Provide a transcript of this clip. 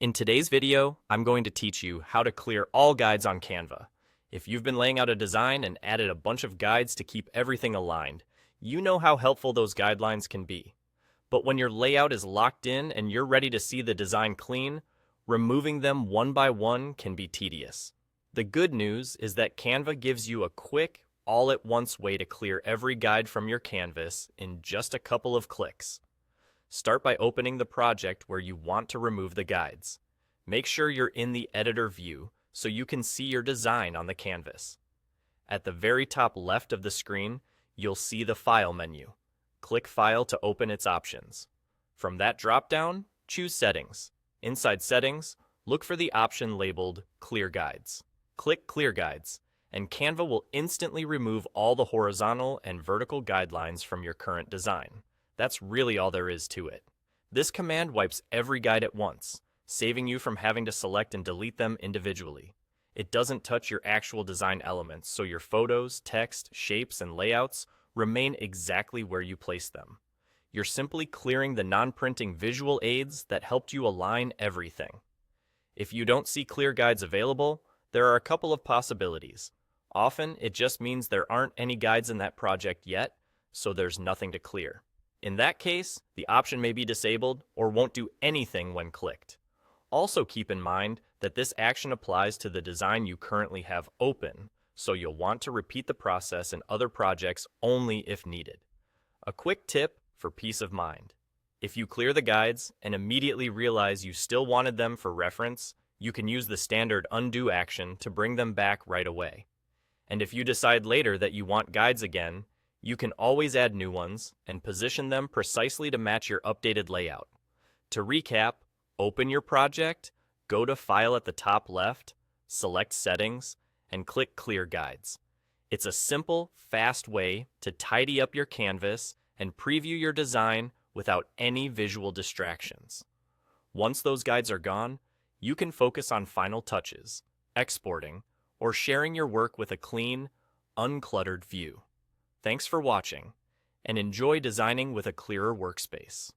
In today's video, I'm going to teach you how to clear all guides on Canva. If you've been laying out a design and added a bunch of guides to keep everything aligned, you know how helpful those guidelines can be. But when your layout is locked in and you're ready to see the design clean, removing them one by one can be tedious. The good news is that Canva gives you a quick, all-at-once way to clear every guide from your canvas in just a couple of clicks. Start by opening the project where you want to remove the guides. Make sure you're in the editor view so you can see your design on the canvas. At the very top left of the screen, you'll see the File menu. Click File to open its options. From that drop-down, choose Settings. Inside Settings, look for the option labeled Clear Guides. Click Clear Guides, and Canva will instantly remove all the horizontal and vertical guidelines from your current design. That's really all there is to it. This command wipes every guide at once, saving you from having to select and delete them individually. It doesn't touch your actual design elements, so your photos, text, shapes, and layouts remain exactly where you place them. You're simply clearing the non-printing visual aids that helped you align everything. If you don't see clear guides available, there are a couple of possibilities. Often, it just means there aren't any guides in that project yet, so there's nothing to clear. In that case, the option may be disabled or won't do anything when clicked. Also keep in mind that this action applies to the design you currently have open, so you'll want to repeat the process in other projects only if needed. A quick tip for peace of mind. If you clear the guides and immediately realize you still wanted them for reference, you can use the standard undo action to bring them back right away. And if you decide later that you want guides again, you can always add new ones and position them precisely to match your updated layout. To recap, open your project, go to File at the top left, select Settings, and click Clear Guides. It's a simple, fast way to tidy up your canvas and preview your design without any visual distractions. Once those guides are gone, you can focus on final touches, exporting, or sharing your work with a clean, uncluttered view. Thanks for watching, and enjoy designing with a clearer workspace.